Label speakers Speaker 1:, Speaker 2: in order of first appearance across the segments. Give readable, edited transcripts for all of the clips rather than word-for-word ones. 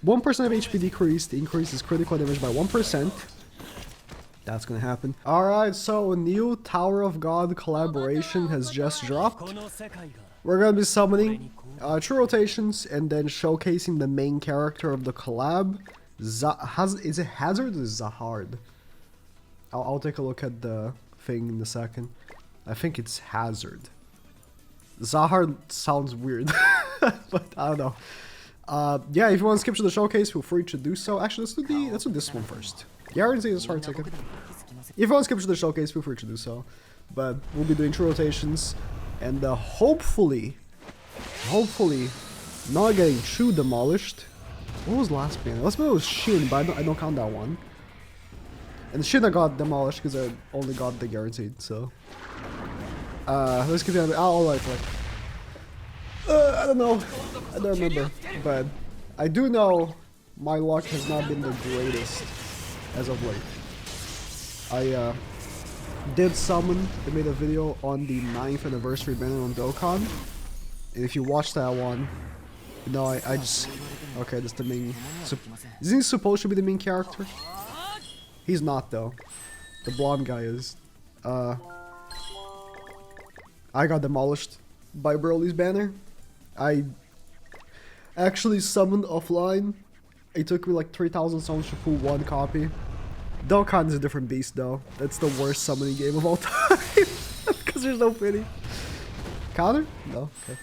Speaker 1: 1% of HP decreased, increases critical damage by 1%. That's gonna happen. Alright, so a new Tower of God collaboration has just dropped. We're gonna be summoning 2 rotations and then showcasing the main character of the collab. Is it Hazard or Zahard? I'll take a look at the thing in a second. I think it's Hazard. Zahard sounds weird, but I don't know. Yeah, if you want to skip to the showcase, feel free to do so. Actually, let's do this one first. Guarantee it's hard ticket. If you want to skip to the showcase, feel free to do so. But we'll be doing 2 rotations, and hopefully, not getting too demolished. What was last banner? Last banner was Shin, but I don't count that one. And Shin I got demolished because I only got the guaranteed. So, let's keep it. Oh, like. I don't know. I don't remember, but I do know my luck has not been the greatest as of late. I did summon and made a video on the 9th anniversary banner on Dokkan, and if you watch that one, you know I just okay. That's the main. Isn't he supposed to be the main character? He's not though. The blonde guy is. I got demolished by Broly's banner. I actually summoned offline. It took me like 3,000 summons to pull 1 copy. Dokkan is a different beast though. That's the worst summoning game of all time. Because there's no pity. Counter? No? Okay.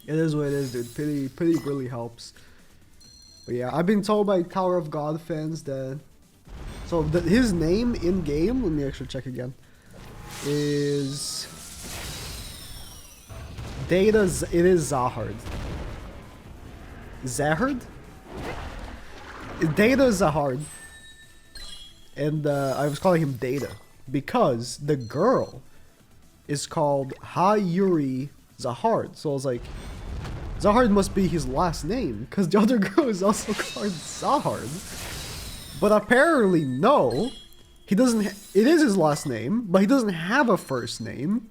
Speaker 1: It is what it is, dude. Pity really helps. But yeah, I've been told by Tower of God fans that... So his name in game, let me actually check again, is... It is Zahard. Zahard? Data Zahard. And I was calling him Data because the girl is called Hayuri Zahard. So I was like, Zahard must be his last name because the other girl is also called Zahard. But apparently no, he doesn't. It is his last name, but he doesn't have a first name.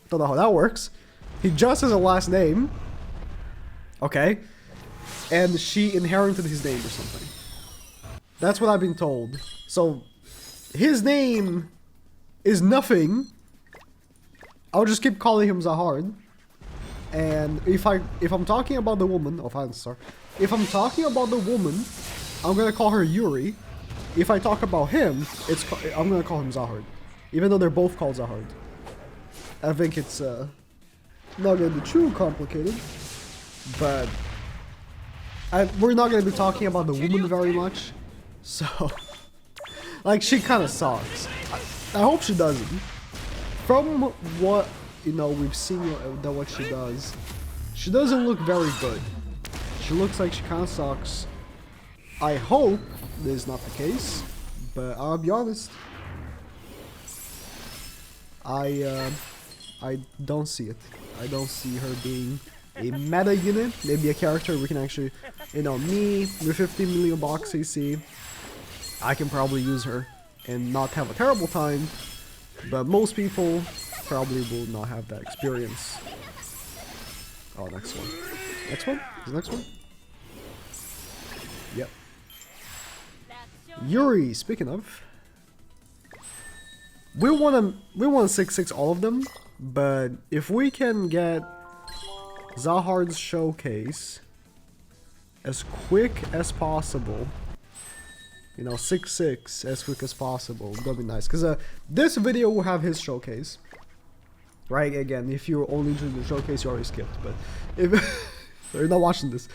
Speaker 1: Don't know how that works. He just has a last name. Okay. And she inherited his name or something. That's what I've been told. So, his name is nothing. I'll just keep calling him Zahard. And if I'm talking about the woman, if I'm talking about the woman, I'm gonna call her Yuri. If I talk about him, I'm gonna call him Zahard. Even though they're both called Zahard. I think it's not gonna be too complicated, but we're not gonna be talking about the woman very much, so like she kind of sucks. I hope she doesn't. From what we've seen that what she doesn't look very good. She looks like she kind of sucks. I hope this is not the case, but I'll be honest. I don't see it. I don't see her being a meta unit. Maybe a character we can actually, me with 15 million box AC, I can probably use her and not have a terrible time. But most people probably will not have that experience. Oh, next one. Next one? Is the next one? Yep. Yuri, speaking of. We want to 6-6 all of them, but if we can get Zahard's showcase as quick as possible, 6-6 as quick as possible, that'd be nice. Because this video will have his showcase, right? Again, if you're only doing the showcase, you already skipped. But if you're not watching this,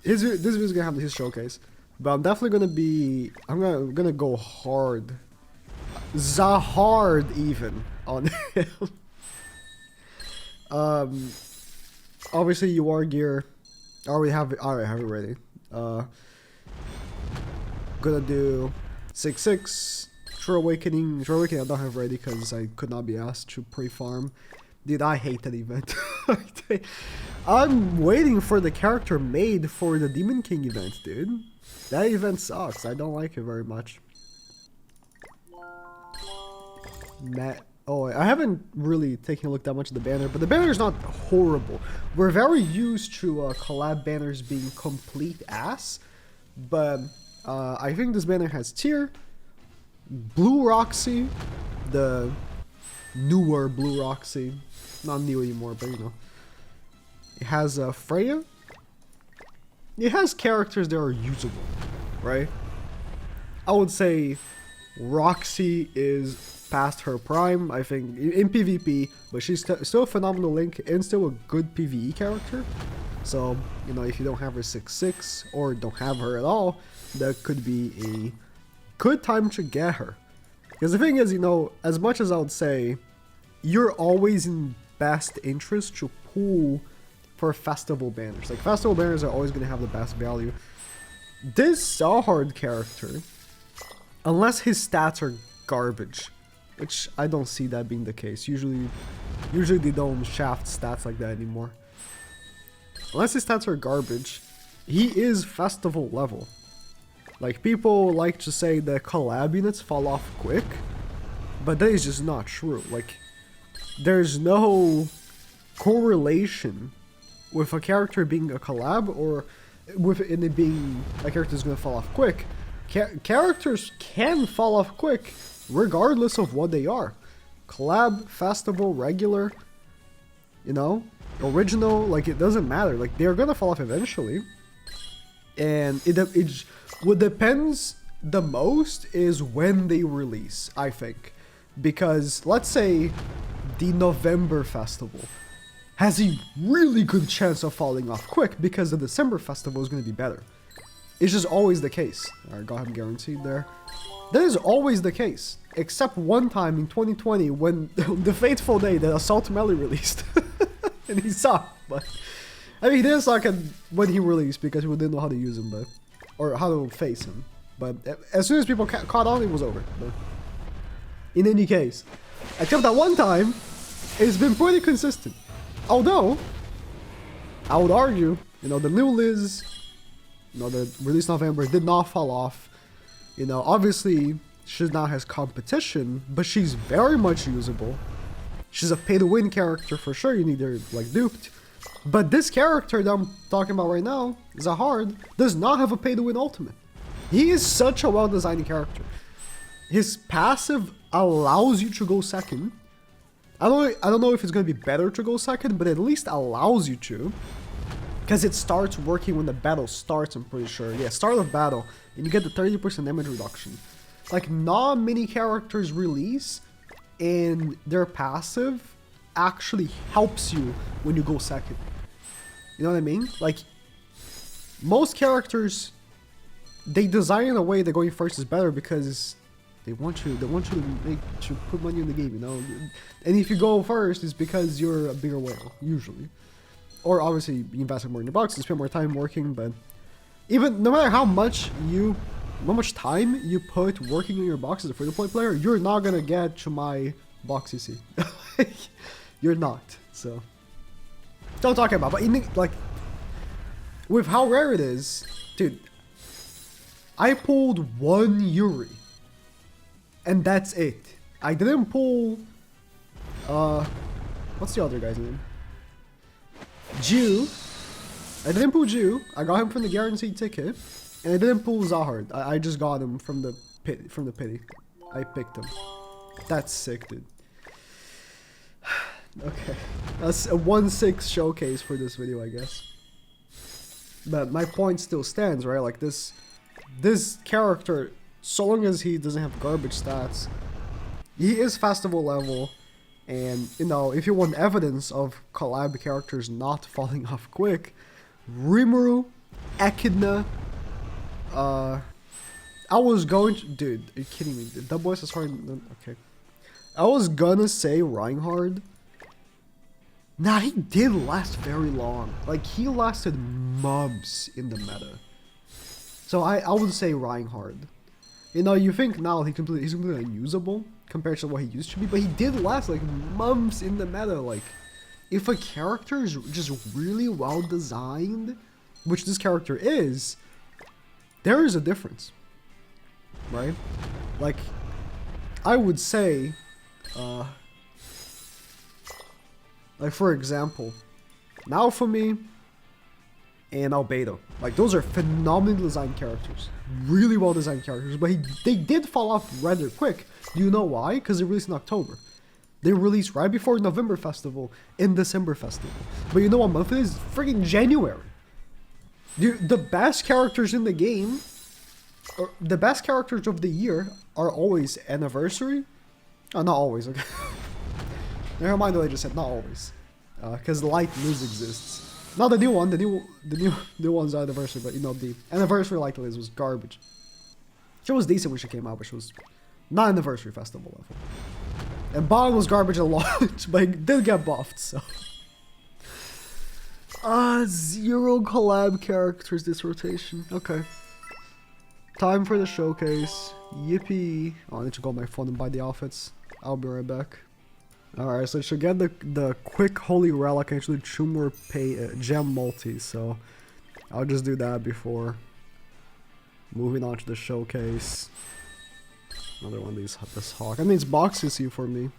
Speaker 1: this video is gonna have his showcase. But I'm definitely gonna be. I'm gonna go hard. Zahard even on him. Obviously UR gear. I already have it ready. Gonna do 6-6 True Awakening. True Awakening I don't have ready because I could not be asked to pre-farm. Dude, I hate that event. I'm waiting for the character made for the Demon King event, dude. That event sucks. I don't like it very much. Oh, I haven't really taken a look that much at the banner, but the banner is not horrible. We're very used to collab banners being complete ass, but I think this banner has tier, Blue Roxy, the newer Blue Roxy, not new anymore, but you know. It has Freya. It has characters that are usable, right? I would say Roxy is past her prime, I think, in PvP, but she's still a phenomenal Link and still a good PvE character. So, you know, if you don't have her 6-6 or don't have her at all, that could be a good time to get her. Because the thing is, you know, as much as I would say, you're always in best interest to pull for festival banners. Like, festival banners are always going to have the best value. This ZAHARD character, unless his stats are garbage, which I don't see that being the case. Usually they don't shaft stats like that anymore. Unless his stats are garbage, he is festival level. Like, people like to say that collab units fall off quick, but that is just not true. Like, there's no correlation with a character being a collab or with it being a character that's going to fall off quick. Characters can fall off quick regardless of what they are. Collab, festival, regular, you know, original, like, it doesn't matter. Like, they're gonna fall off eventually. And what depends the most is when they release, I think. Because let's say the November festival has a really good chance of falling off quick because the December festival is going to be better. It's just always the case. Alright, got him guaranteed there. That is always the case. Except one time in 2020 when the fateful day that Assault Melee released. And he sucked, but... I mean, he didn't suck when he released because we didn't know how to use him, but... Or how to face him. But as soon as people caught on, it was over. But in any case, except that one time, it's been pretty consistent. Although, I would argue, you know, the new Liz, you know, the release November did not fall off. You know, obviously, she now has competition, but she's very much usable. She's a pay-to-win character for sure. You need her, like, duped. But this character that I'm talking about right now, ZAHARD, does not have a pay-to-win ultimate. He is such a well-designed character. His passive allows you to go second. I don't know if it's going to be better to go second, but at least allows you to. Because it starts working when the battle starts, I'm pretty sure. Yeah, start of battle. And you get the 30% damage reduction. Like, not many characters release, and their passive actually helps you when you go second. You know what I mean? Like, most characters, they design in a way that going first is better because they want you to put money in the game, you know? And if you go first, it's because you're a bigger whale, usually. Or obviously, you invest more in your box, you spend more time working, but even no matter how much time you put working in your box as a free-to-play player, you're not gonna get to my box, you see. You're not, so. That's what I'm talking about, but in the, like, with how rare it is, dude, I pulled one Yuri, and that's it. I didn't pull, what's the other guy's name? Jew. I didn't pull Jew. I got him from the guaranteed ticket, and I didn't pull ZAHARD. I just got him from the pity. I picked him. That's sick, dude. Okay, that's a 1-6 showcase for this video, I guess. But my point still stands, right? Like, this character, so long as he doesn't have garbage stats, he is festival level. And, you know, if you want evidence of collab characters not falling off quick, Rimuru, Echidna, I was going to... Dude, are you kidding me? That voice is hard... Okay. I was gonna say Reinhardt. Nah, he did last very long. Like, he lasted months in the meta. So I would say Reinhardt. You know, you think now he's completely unusable compared to what he used to be, but he did last like months in the meta. Like, if a character is just really well designed, which this character is, there is a difference, right? Like, I would say, Like, for example, Naofumi and Albedo. Like, those are phenomenally designed characters. Really well designed characters, but they did fall off rather quick. Do you know why? Because they released in October. They released right before November Festival and December Festival. But you know what month it is? Freaking January. The best characters in the game, or the best characters of the year, are always Anniversary. Oh, not always, okay. Never mind what I just said, not always. Because Light News exists. Not the new one, the new one's Anniversary, but you know, the Anniversary Light News was garbage. She was decent when she came out, but she was not Anniversary Festival level. And Bond was garbage at launch, but it did get buffed, so. 0 collab characters this rotation. Okay. Time for the showcase. Yippee. Oh, I need to go on my phone and buy the outfits. I'll be right back. Alright, so to get the quick holy relic, actually 2 more gem multis, so I'll just do that before moving on to the showcase. Another one of these, this hawk. I mean, it's boxes you for me.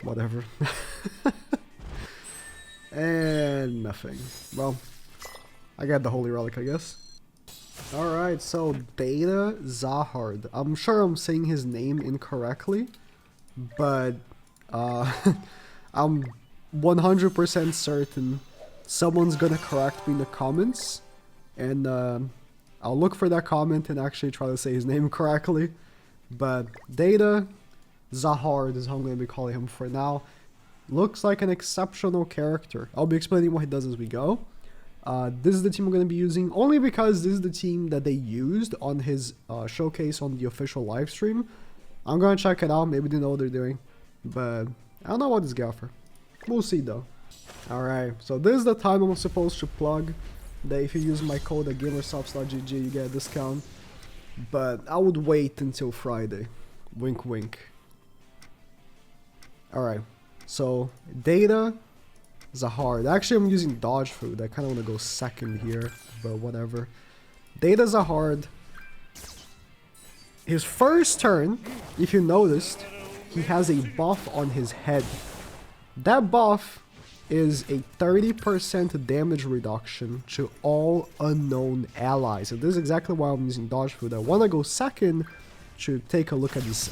Speaker 1: Whatever. And nothing. Well, I got the holy relic, I guess. Alright, so Data Zahard. I'm sure I'm saying his name incorrectly, but I'm 100% certain someone's gonna correct me in the comments, and I'll look for that comment and actually try to say his name correctly. But Data Zahard is how I'm gonna be calling him for now. Looks like an exceptional character. I'll be explaining what he does as we go. This is the team I'm going to be using, only because this is the team that they used on his showcase on the official live stream. I'm going to check it out. Maybe they know what they're doing, but I don't know what this guy offer. We'll see though. Alright, so this is the time I'm supposed to plug that if you use my code at gamersubs.gg you get a discount, but I would wait until Friday. Wink wink. Alright, so Data Zahard. Actually, I'm using dodge food. I kind of want to go second here, but whatever. Data Zahard. His first turn, if you noticed, he has a buff on his head. That buff is a 30% damage reduction to all unknown allies. And this is exactly why I'm using dodge food. I want to go second to take a look at this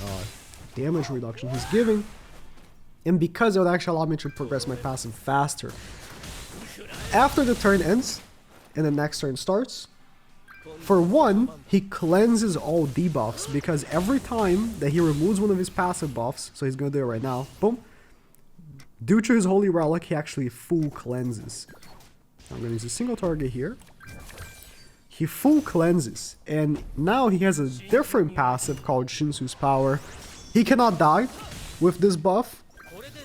Speaker 1: damage reduction he's giving. And because it would actually allow me to progress my passive faster. After the turn ends, and the next turn starts, for one, he cleanses all debuffs, because every time that he removes one of his passive buffs, so he's going to do it right now, boom, due to his holy relic, he actually full cleanses. I'm going to use a single target here. He full cleanses, and now he has a different passive called Shinsu's Power. He cannot die with this buff.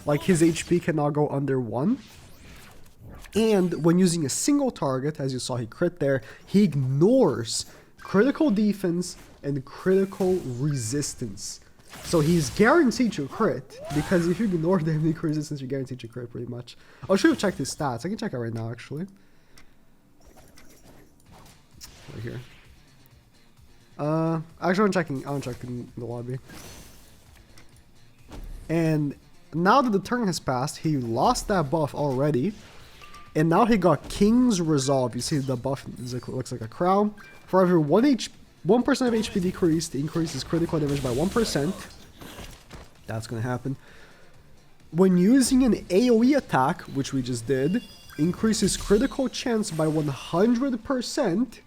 Speaker 1: Like, his HP cannot go under 1. And when using a single target, as you saw he crit there, he ignores critical defense and critical resistance. So he's guaranteed to crit, because if you ignore the enemy resistance, you're guaranteed to crit pretty much. I should have checked his stats. I can check it right now, actually. Right here. Actually, I'm checking the lobby. And now that the turn has passed, he lost that buff already. And now he got King's Resolve. You see the buff looks like a crown. For every 1% of HP decreased, it increases critical damage by 1%. That's going to happen. When using an AoE attack, which we just did, increases critical chance by 100%.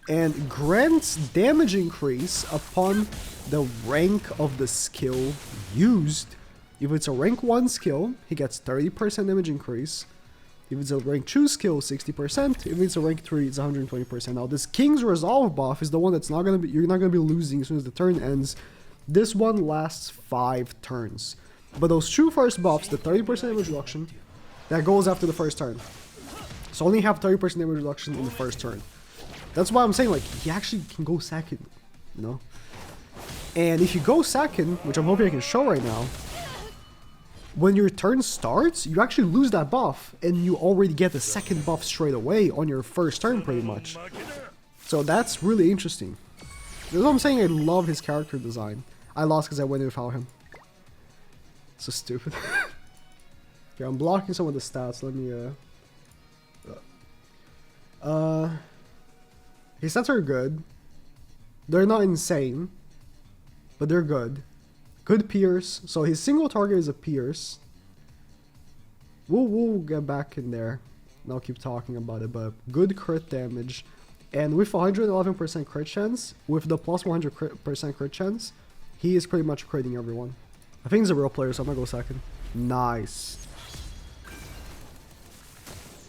Speaker 1: And grants damage increase upon the rank of the skill used. If it's a rank 1 skill, he gets 30% damage increase. If it's a rank 2 skill, 60%. If it's a rank 3, it's 120%. Now, this King's Resolve buff is the one that's not gonna be, you're not gonna be losing as soon as the turn ends. This one lasts 5 turns. But those 2 first buffs, the 30% damage reduction, that goes after the first turn. So only have 30% damage reduction in the first turn. That's why I'm saying, like, he actually can go second, you know? And if you go second, which I'm hoping I can show right now, when your turn starts, you actually lose that buff, and you already get the second buff straight away on your first turn, pretty much. So that's really interesting. That's what I'm saying. I love his character design. I lost because I went without him. So stupid. Okay, I'm blocking some of the stats. Let me his stats are good. They're not insane, but they're good. Good pierce. So his single target is a pierce. We'll get back in there. And I'll keep talking about it, but good crit damage. And with 111% crit chance, with the plus 100% crit chance, he is pretty much critting everyone. I think he's a real player, so I'm gonna go second. Nice.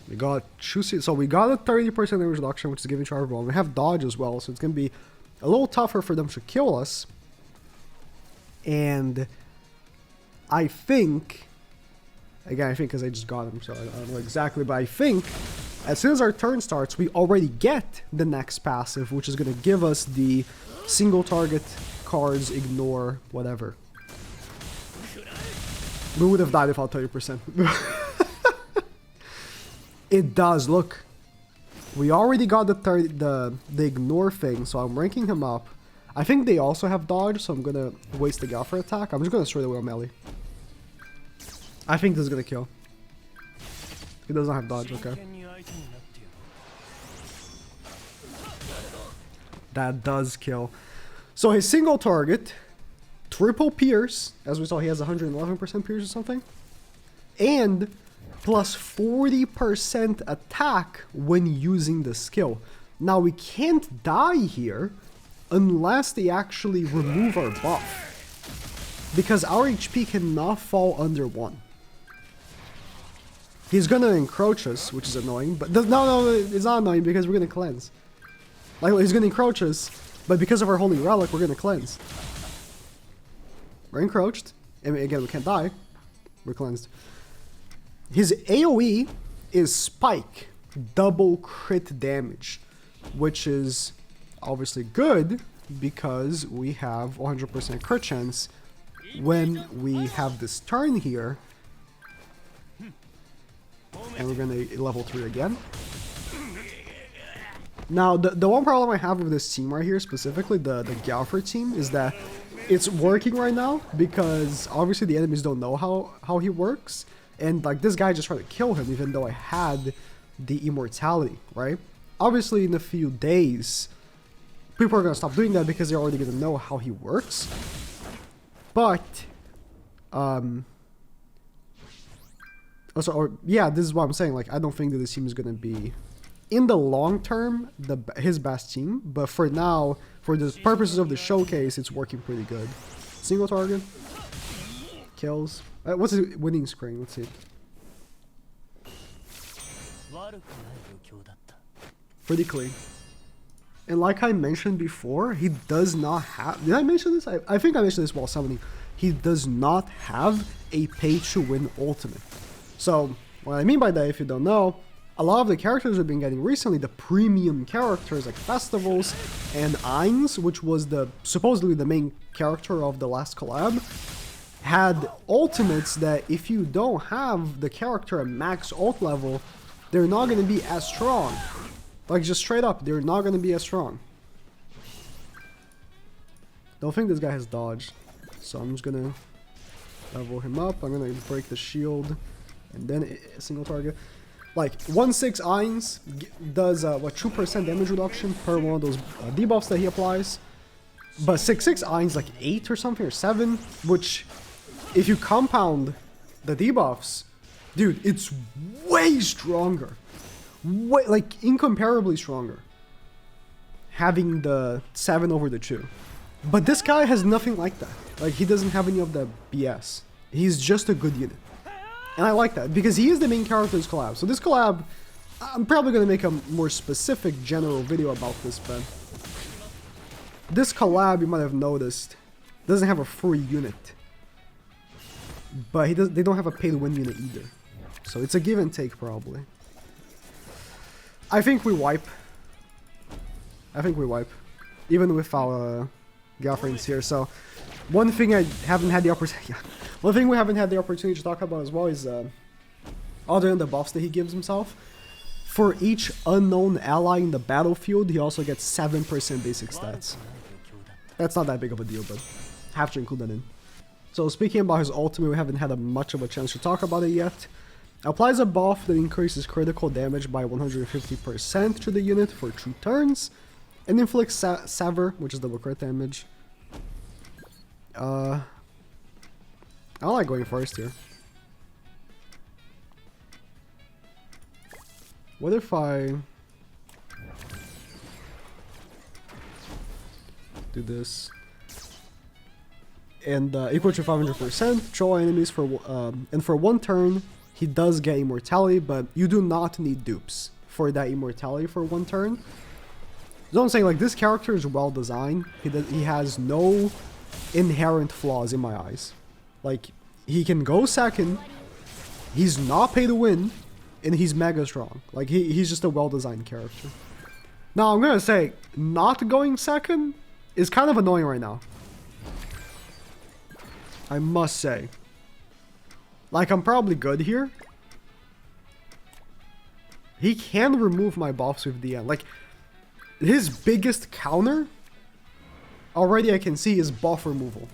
Speaker 1: We got Chusi, so we got a 30% damage reduction, which is given to everyone. We have dodge as well, so it's gonna be a little tougher for them to kill us. And I think, again, I think because I just got him, so I don't know exactly, but I think as soon as our turn starts, we already get the next passive, which is gonna give us the single target cards, ignore, whatever. We would have died without 30%. It does, look. We already got the ignore thing, so I'm ranking him up. I think they also have dodge, so I'm gonna waste the Gaffer attack. I'm just gonna straight away on melee. I think this is gonna kill. He doesn't have dodge, okay. That does kill. So his single target, triple pierce, as we saw he has 111% pierce or something, and plus 40% attack when using the skill. Now we can't die here unless they actually remove our buff, because our HP cannot fall under 1. He's gonna encroach us, which is annoying, but no, it's not annoying because we're gonna cleanse. Like, he's gonna encroach us, but because of our holy relic, we're gonna cleanse. We're encroached, and again, we can't die. We're cleansed. His AoE is spike, double crit damage, which is obviously good because we have 100% crit chance when we have this turn here. And we're gonna level 3 again. Now, the one problem I have with this team right here, specifically the Galfer team, is that it's working right now because obviously the enemies don't know how he works. And like this guy just tried to kill him even though I had the immortality, right? Obviously in a few days, people are going to stop doing that because they're already going to know how he works. But, yeah, this is what I'm saying. Like, I don't think that this team is going to be, in the long term, his best team. But for now, for the purposes of the showcase, it's working pretty good. Single target. Kills. What's his winning screen? Let's see. Pretty clean. And like I mentioned before, he does not have... Did I mention this? I think I mentioned this while summoning. He does not have a pay-to-win ultimate. So, what I mean by that, if you don't know, a lot of the characters we've been getting recently, the premium characters like Festivals and Ainz, which was supposedly the main character of the last collab, had ultimates that if you don't have the character at max ult level, they're not going to be as strong. Like, just straight up, they're not going to be as strong. Don't think this guy has dodge. So I'm just going to level him up. I'm going to break the shield. And then a single target. Like, 1-6 Ainz does, 2% damage reduction per one of those debuffs that he applies. But 6-6 Ainz like 8 or something, or 7, which... If you compound the debuffs, dude, it's way stronger. Way, like, incomparably stronger. Having the 7 over the 2. But this guy has nothing like that. Like, he doesn't have any of the BS. He's just a good unit. And I like that, because he is the main character of this collab. So this collab, I'm probably going to make a more specific general video about this, but... This collab, you might have noticed, doesn't have a free unit. But they don't have a pay-to-win unit either. So it's a give and take, probably. I think we wipe. Even with our girlfriends here. So, one thing I haven't had the opportunity... One thing we haven't had the opportunity to talk about as well is... other than the buffs that he gives himself, for each unknown ally in the battlefield, he also gets 7% basic stats. That's not that big of a deal, but have to include that in. So speaking about his ultimate, we haven't had much of a chance to talk about it yet. Applies a buff that increases critical damage by 150% to the unit for 2 turns. And inflicts Sever, which is double crit damage. I like going first here. What if I do this? And equal to 500%, troll enemies for and for 1 turn, he does get immortality, but you do not need dupes for that immortality for 1 turn. So I'm saying, like, this character is well designed. He has no inherent flaws in my eyes. Like, he can go second, he's not pay to win, and he's mega strong. Like, he's just a well designed character. Now I'm gonna say, not going second is kind of annoying right now. I must say. Like, I'm probably good here. He can remove my buffs with DN. Like, his biggest counter, already I can see, is buff removal.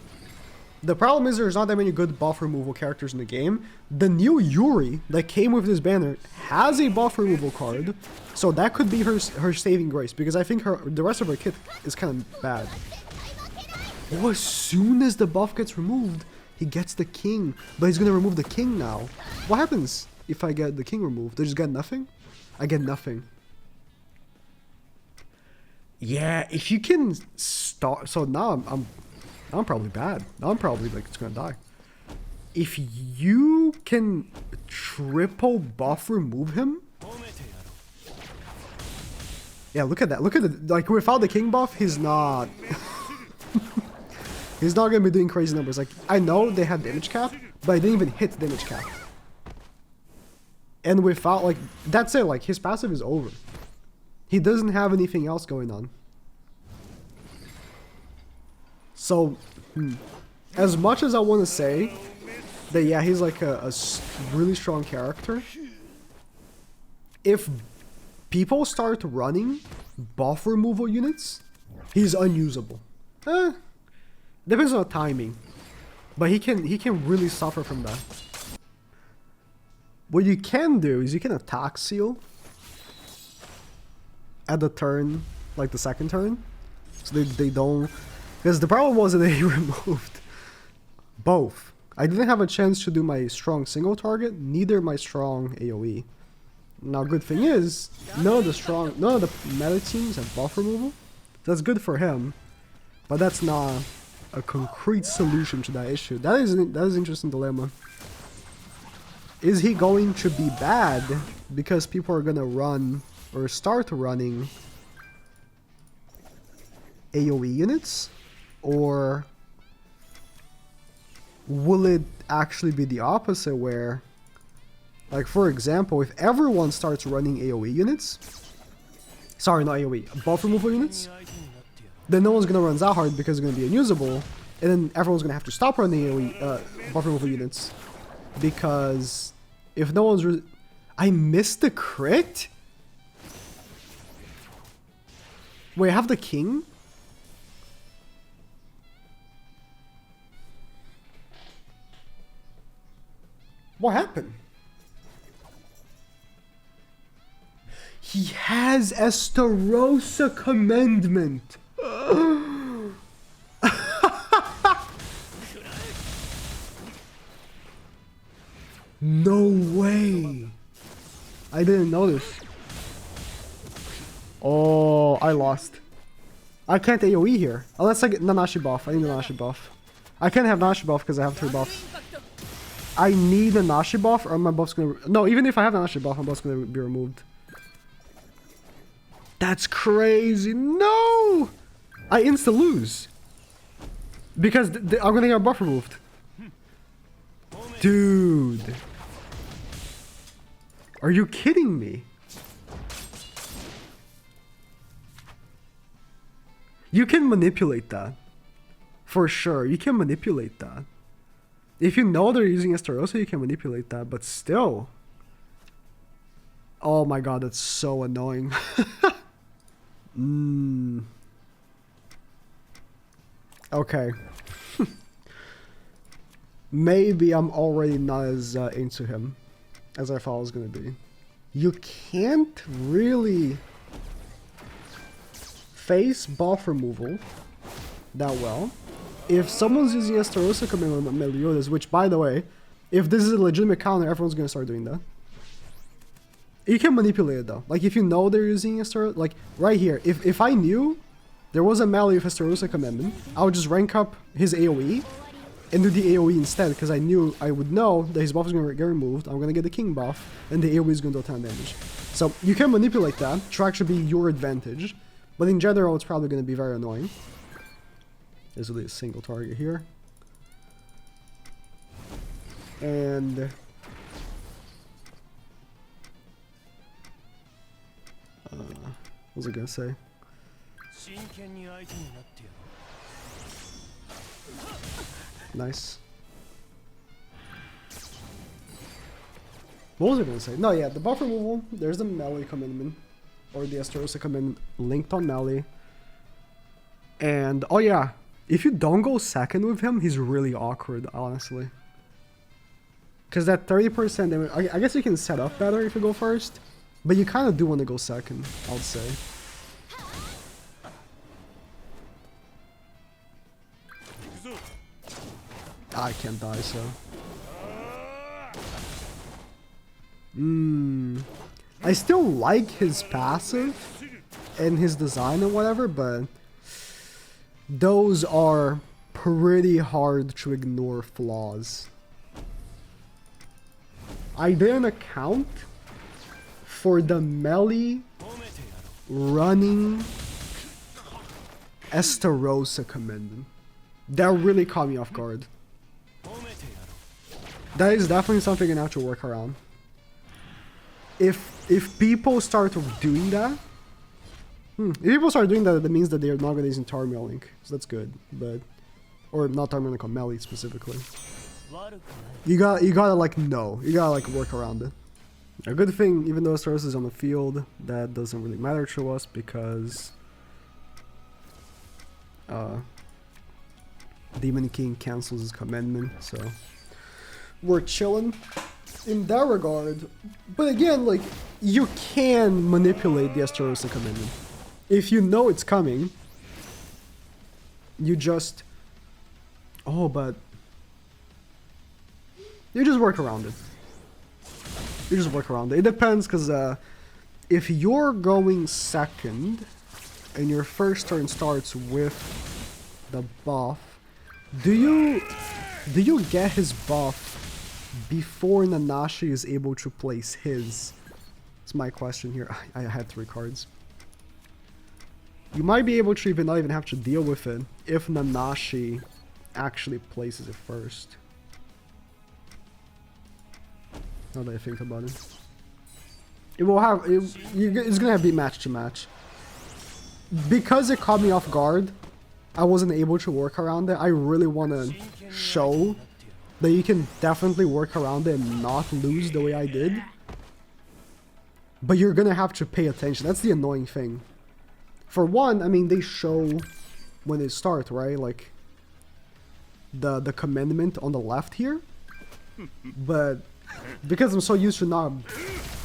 Speaker 1: The problem is there's not that many good buff removal characters in the game. The new Yuri that came with this banner has a buff removal card, so that could be her saving grace, because I think the rest of her kit is kind of bad. Oh, as soon as the buff gets removed, he gets the king. But he's going to remove the king now. What happens if I get the king removed? I just get nothing? I get nothing. Yeah, if you can start... So now I'm probably bad. Now I'm probably, like, it's going to die. If you can triple buff remove him... Yeah, look at that. Look at the... Like, without the king buff, he's not... He's not going to be doing crazy numbers. Like, I know they had damage cap, but I didn't even hit damage cap. And without, like, that's it. Like, his passive is over. He doesn't have anything else going on. So, as much as I want to say that, yeah, he's like a really strong character, if people start running buff removal units, he's unusable. Depends on the timing, but he can really suffer from that. What you can do is you can attack seal at the turn, like the second turn, so they don't, because the problem was that they removed both. I didn't have a chance to do my strong single target, neither my strong AoE. Now, good thing is, none of the meta teams have buff removal. That's good for him, but that's not a concrete solution to that issue. That is an interesting dilemma. Is he going to be bad because people are gonna run or start running AoE units, or will it actually be the opposite, where, like, for example, if everyone starts running AoE units, sorry, not AoE, buff removal units, then no one's gonna run ZAHARD because it's gonna be unusable, and then everyone's gonna have to stop running AoE buff removal units, because if no one's I missed the crit? Wait, I have the king? What happened? He has Estarossa Commandment. No way. I didn't notice. Oh, I lost. I can't AoE here. Unless I get Nanashi buff. I need a Nanashi buff. I can't have Nanashi buff because I have 3 buffs. I need a Nanashi buff or my buff's gonna... No, even if I have Nanashi buff, my buff's gonna be removed. That's crazy. No! I insta-lose. Because I'm gonna get a buff removed. Dude. Are you kidding me? You can manipulate that. For sure. You can manipulate that. If you know they're using Estarossa, you can manipulate that. But still. Oh my god, that's so annoying. Okay. maybe I'm already not as into him as I thought I was gonna be. You can't really face buff removal that well. If someone's using Estarossa command on Meliodas, which by the way, if this is a legitimate counter, everyone's gonna start doing that. You can manipulate it though. Like if you know they're using Estarossa, like right here, if I knew there was a melee with Estarossa commandment, I would just rank up his AoE and do the AoE instead, because I would know that his buff is gonna get removed, I'm gonna get the king buff, and the AoE is gonna do a ton of damage. So you can manipulate that to actually be your advantage, but in general it's probably gonna be very annoying. There's really a single target here. And what was I gonna say? Nice. What was I gonna say? No, yeah, the buff removal, there's the melee commandment, or the Estarossa commandment linked on melee. And, oh yeah, if you don't go second with him, he's really awkward, honestly. Because that 30% damage, I guess you can set up better if you go first, but you kind of do want to go second, I would say. I can't die, so. I still like his passive and his design and whatever, but those are pretty hard to ignore flaws. I didn't account for the melee running Estarossa commandment. That really caught me off guard. That is definitely something you have to work around. If people start doing that, if people start doing that, that means that they're not going to use Tarmiel Link, so that's good. But or not Tarmiel Link on melee specifically. You gotta like know. You gotta like work around it. A good thing, even though Estarossa is on the field, that doesn't really matter to us because Demon King cancels his commandment, so we're chilling in that regard. But again, like, you can manipulate the Estarossa commandment. If you know it's coming, you just... Oh, but... You just work around it. You just work around it. It depends, because if you're going second, and your first turn starts with the buff, do you get his buff before Nanashi is able to place his? That's my question here. I had 3 cards. You might be able to not even have to deal with it if Nanashi actually places it first. Now that I think about it. It will have... It's gonna be match to match. Because it caught me off guard, I wasn't able to work around it. I really want to show that you can definitely work around it and not lose the way I did. But you're gonna have to pay attention. That's the annoying thing. For one, I mean, they show when they start, right? Like, the commandment on the left here. But because I'm so used to not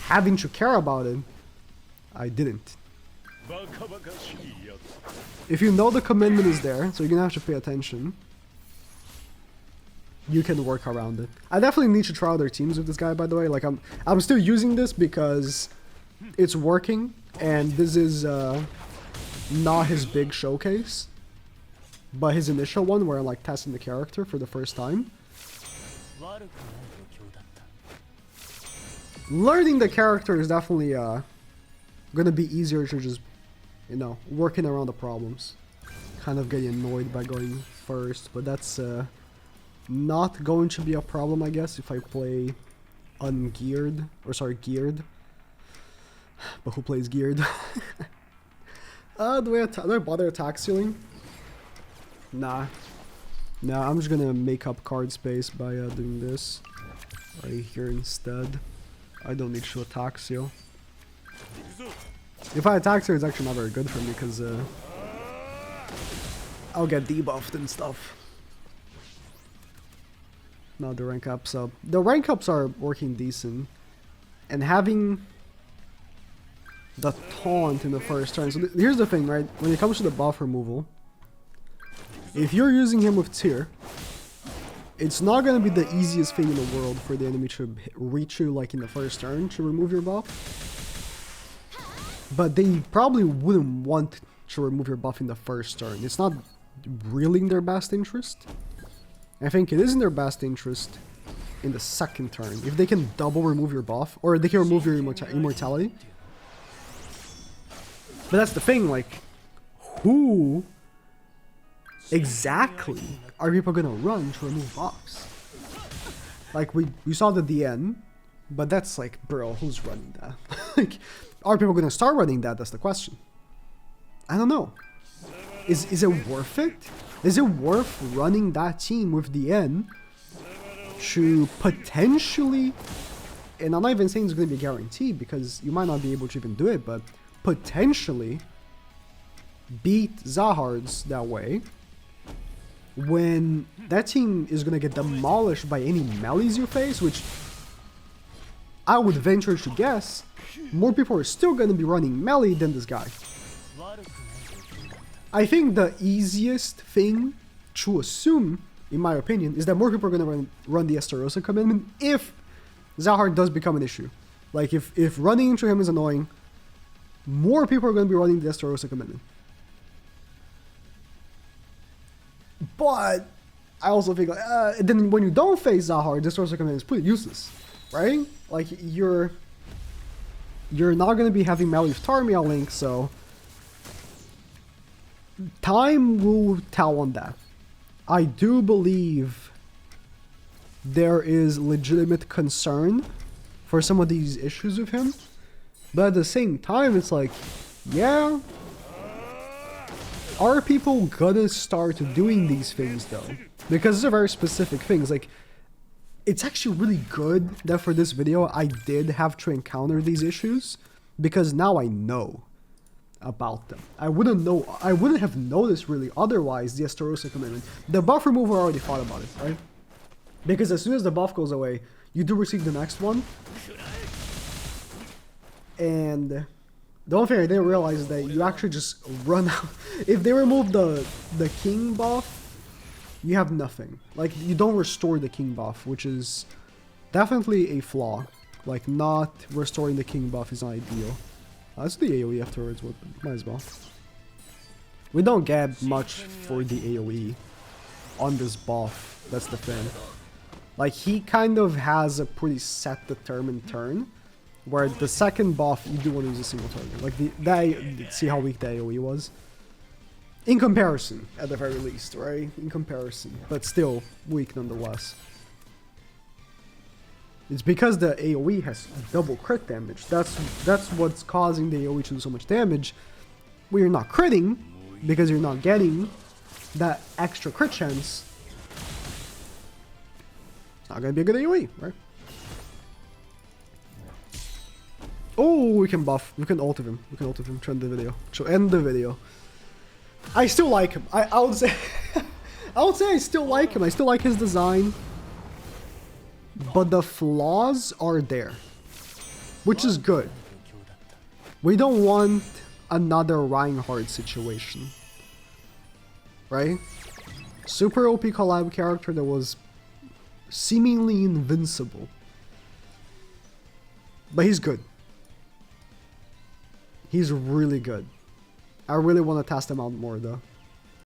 Speaker 1: having to care about it, I didn't. If you know the commandment is there, so you're gonna have to pay attention, you can work around it. I definitely need to try other teams with this guy, by the way. Like, I'm still using this because it's working, and this is not his big showcase, but his initial one where I'm like testing the character for the first time. Learning the character is definitely gonna be easier to just, you know, working around the problems. Kind of getting annoyed by going first, but that's not going to be a problem, I guess, if I play ungeared, or sorry, geared. But who plays geared? Do I bother attack ceiling? Nah. Nah, I'm just gonna make up card space by doing this right here instead. I don't need to attack seal. If I attack seal, it's actually not very good for me because I'll get debuffed and stuff. not the rank up. So the rank ups are working decent, and having the taunt in the first turn. So here's the thing, right? When it comes to the buff removal, if you're using him with Tear, it's not gonna be the easiest thing in the world for the enemy to reach you like in the first turn to remove your buff. But they probably wouldn't want to remove your buff in the first turn. It's not really in their best interest. I think it is in their best interest in the second turn. If they can double remove your buff, or they can remove your immortality. But that's the thing, like, who exactly are people gonna run to remove buffs? Like, we saw the DN, but that's like, bro, who's running that? Like, are people gonna start running that? That's the question. I don't know. Is it worth it? Is it worth running that team with DN to potentially, and I'm not even saying it's gonna be guaranteed because you might not be able to even do it, but potentially beat Zahards that way when that team is gonna get demolished by any melees you face, which I would venture to guess more people are still gonna be running melee than this guy. I think the easiest thing to assume, in my opinion, is that more people are gonna run the Estarossa commitment if Zahard does become an issue. Like, if running into him is annoying, more people are going to be running the Estarossa commitment. But I also think, then when you don't face Zahard, the Estarossa commitment is pretty useless, right? Like, you're not going to be having melee with Tarmiel Link, so time will tell on that. I do believe there is legitimate concern for some of these issues with him. But at the same time, it's like, yeah, are people gonna start doing these things though? Because these are very specific things. Like, it's actually really good that for this video I did have to encounter these issues, because now I know about them. I wouldn't have noticed really otherwise the Estarossa commitment. The buff removal, I already thought about it, right? Because as soon as the buff goes away, you do receive the next one. And the only thing I didn't realize is that you actually just run out. If they remove the king buff, you have nothing. Like, you don't restore the king buff, which is definitely a flaw. Like, not restoring the king buff is not ideal. Let's do the AoE afterwards, but might as well. We don't get much for the AoE on this buff, that's the thing. Like, he kind of has a pretty set determined turn, where the second buff you do want to use a single target. Like, see how weak the AoE was? In comparison, at the very least, right? In comparison, but still weak nonetheless. It's because the AoE has double crit damage. That's what's causing the AoE to do so much damage. When you're not critting, because you're not getting that extra crit chance, it's not gonna be a good AoE, right? Oh, we can buff. We can ult him. We can ult him to end the video. To end the video. I still like him. I would say I would say I still like him. I still like his design. But the flaws are there, which is good. We don't want another Reinhardt situation, right? Super OP collab character that was seemingly invincible, but he's good. He's really good. I really want to test him out more though.